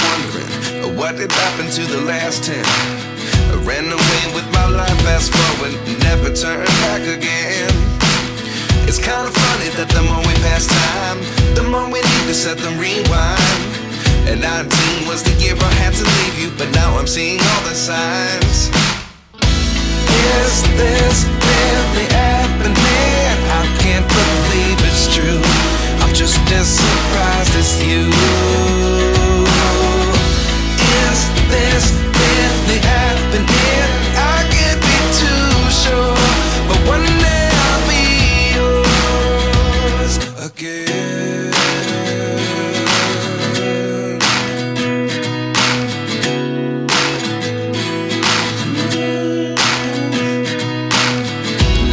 wondering what did happen to the last 10. I ran away with my life, fast forward, never turn back again. It's kind of funny that the more we pass time, the more we need to set them rewind. And 19 was the year I had to leave you, but now I'm seeing all the signs. Is this really happening? I can't believe it's true. I'm just as surprised as you. Is this really happening? I can't be too sure, but one day I'll be yours again.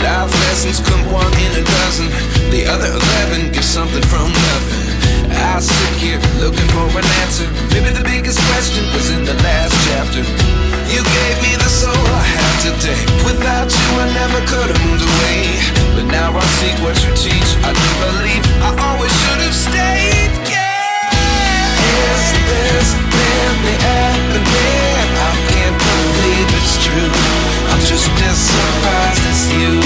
Life lessons come one in a dozen. The other 11 get something from nothing. I sit here looking for an answer. Maybe the biggest question was in the last chapter. You gave me the soul I have today. Without you I never could have moved away. But now I see what you teach. I do believe I always should have stayed. Yeah. Is this really happening? I can't believe it's true. I'm just as surprised as you.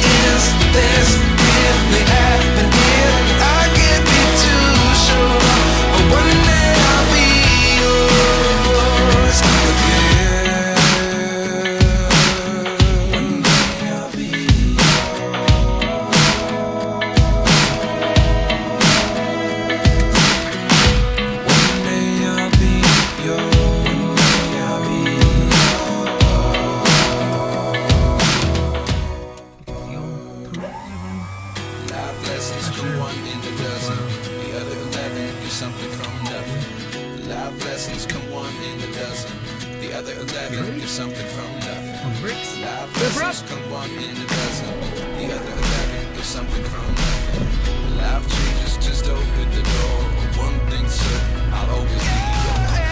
Is this really happening? I can't be too sure, but one day I'll be yours again. One day I'll be One day I'll be yours. One day I'll be Life lessons come one in a dozen. The other 11 get something from nothing. Life lessons come one in a dozen. The other 11 get something from nothing. Life lessons come one in a dozen. The other 11 get something from nothing. Life changes, just open the door. One thing certain, I'll always be yours.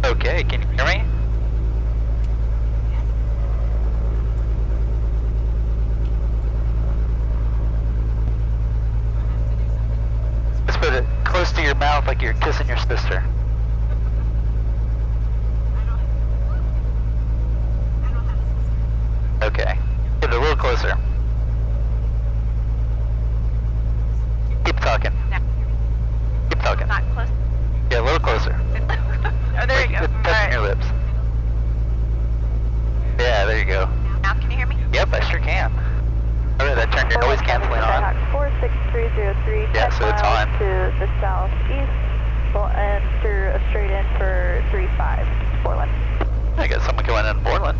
Okay, can you hear me? Just put it close to your mouth like you're kissing your sister. Okay, get it a little closer. Keep talking. Keep talking. Not close. Yeah, a little closer. Oh, there you go. Just touching your lips. Yeah, there you go. Now can you hear me? Yep, I sure can. Alright, that turned your noise canceling on. 46303, Yeah, so it's on. to the southeast, we'll enter straight in for 35, Bourland. I got someone going in Bourland.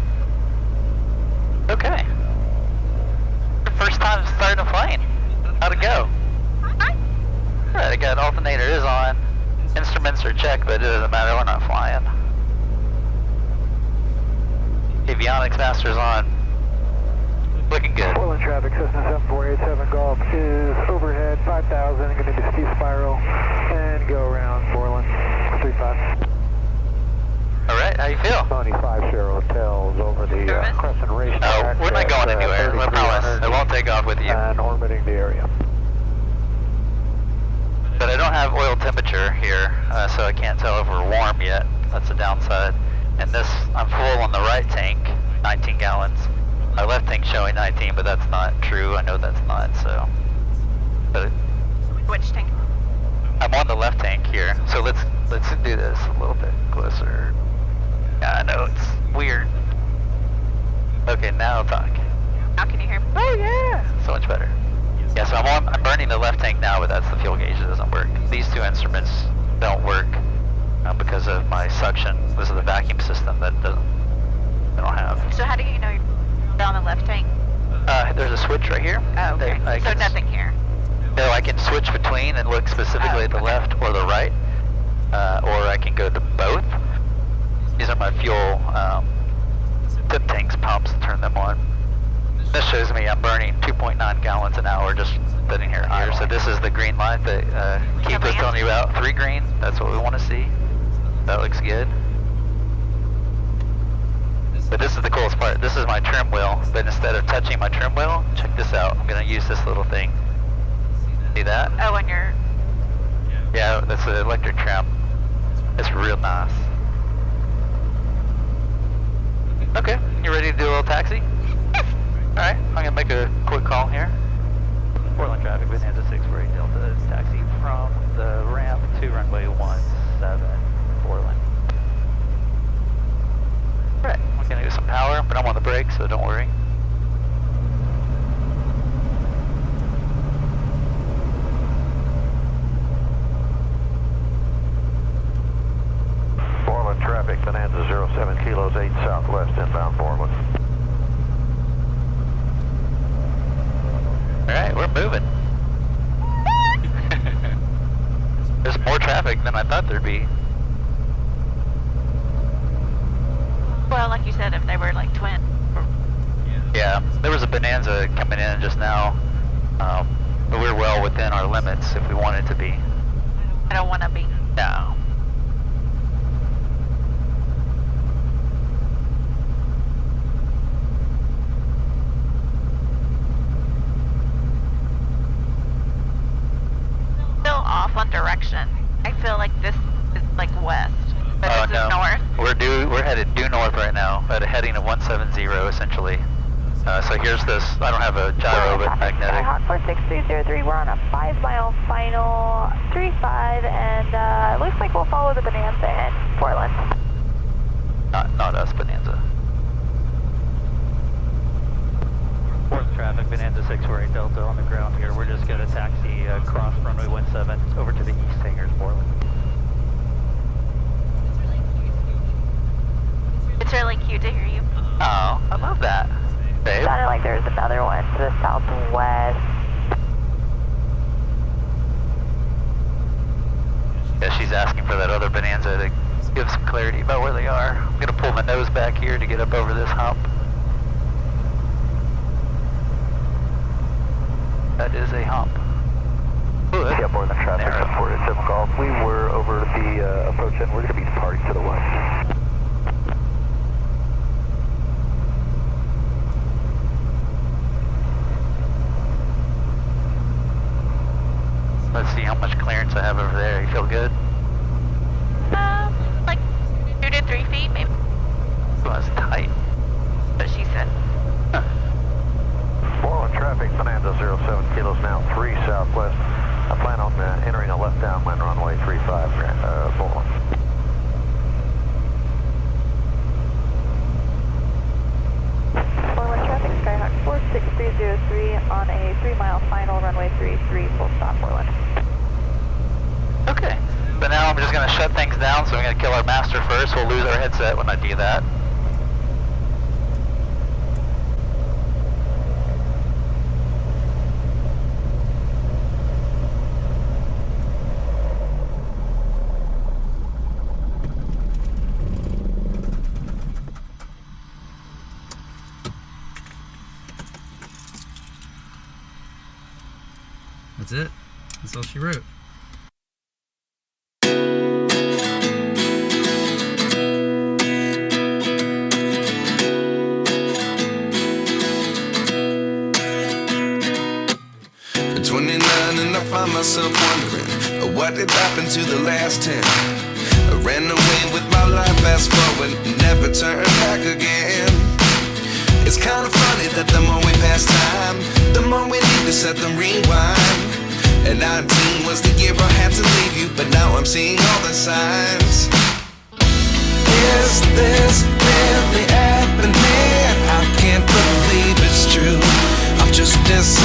Okay. Your first time starting a plane. How'd it go? Alright, I got alternator is on. Instruments are checked, but it doesn't matter, we're not flying. Avionics master's on. Looking good. Bourland traffic, Cessna 7487 Golf is overhead 5,000, going to do steep spiral and go around Bourland 35. Alright, how you feel? 95 share hotels over the Crescent Racetrack. Oh, we're not going anywhere, I promise. I won't take off with you. And orbiting the area. But I don't have oil temperature here, so I can't tell if we're warm yet. That's the downside. And this, I'm full on the right tank, 19 gallons. My left tank showing 19, but that's not true. I know that's not, so. But Which tank? I'm on the left tank here, so let's do this a little bit closer. Yeah, I know it's weird. Okay, now talk. Now can you hear me? Oh yeah, so much better. Yeah, so I'm burning the left tank now, but that's the fuel gauge that doesn't work. These two instruments don't work because of my suction. This is the vacuum system that I don't have. So how do you know you're on the left tank? There's a switch right here. Oh, okay. I So can nothing here. No, I can switch between and look specifically at the left or the right, or I can go to both. These are my fuel tip tanks, pumps, turn them on. This shows me I'm burning 2.9 gallons an hour just sitting here. So this is the green light that Keith was telling you about. 3 green, that's what we want to see. That looks good. But this is the coolest part. This is my trim wheel, but instead of touching my trim wheel, check this out. I'm going to use this little thing. See that? Oh, on your... Yeah, that's the electric trim. It's real nice. Okay, you ready to do a little taxi? Alright, I'm going to make a quick call here. Bourland traffic, Bonanza 648 Delta, taxi from the ramp to runway 17, Bourland. Alright, we're going to do some power, but I'm on the brake, so don't worry. Bourland traffic, Bonanza 07 kilos 8 southwest inbound Bourland. Alright, we're moving. There's more traffic than I thought there'd be. Well, like you said, if they were like twin. Yeah, there was a Bonanza coming in just now, but we're well within our limits if we wanted to be. I don't want to be. No. Still off on direction. I feel like this is like west, but this is north. We're headed due north right now at a heading of 170 essentially. So here's this. I don't have a gyro, but magnetic. Hawk 46303, we're on a 5-mile final 35, and it looks like we'll follow the Bonanza in Bourland. Not us, Bonanza. Fourth traffic, Bonanza 648 Delta on the ground here. We're just going to taxi across runway 17 over to the east hangars, Bourland. It's really cute to hear you. Oh, I love that. Babe. Sounded like there's another one to the southwest. Yeah, she's asking for that other Bonanza to give some clarity about where they are. I'm going to pull my nose back here to get up over this hump. That is a hump. Ooh, Yeah, Bourland traffic, 747 Golf. We were over the approach end. We're going to be departing to the west. Let's see how much clearance I have over there. You feel good? Like 2 to 3 feet, maybe. Ooh, that's tight. What she said. Huh. Bourland traffic, Bonanza 07 kilos now 3 southwest. I plan on entering a left downwind runway 35, Bourland. Bourland traffic, Skyhawk 46303 on a 3-mile final runway 33, full stop Bourland. Okay. But now I'm just going to shut things down, so I'm going to kill our master first. We'll lose our headset when I do that. That's it. That's all she wrote. At 29 and I find myself wondering what did happen to the last 10. I ran away with my life, fast forward, never turn back again. It's kind of funny that the more we pass time, the more we need to set the rewind. And 19 was the year I had to leave you, but now I'm seeing all the signs. Is this really happening? I can't believe it's true. I'm just as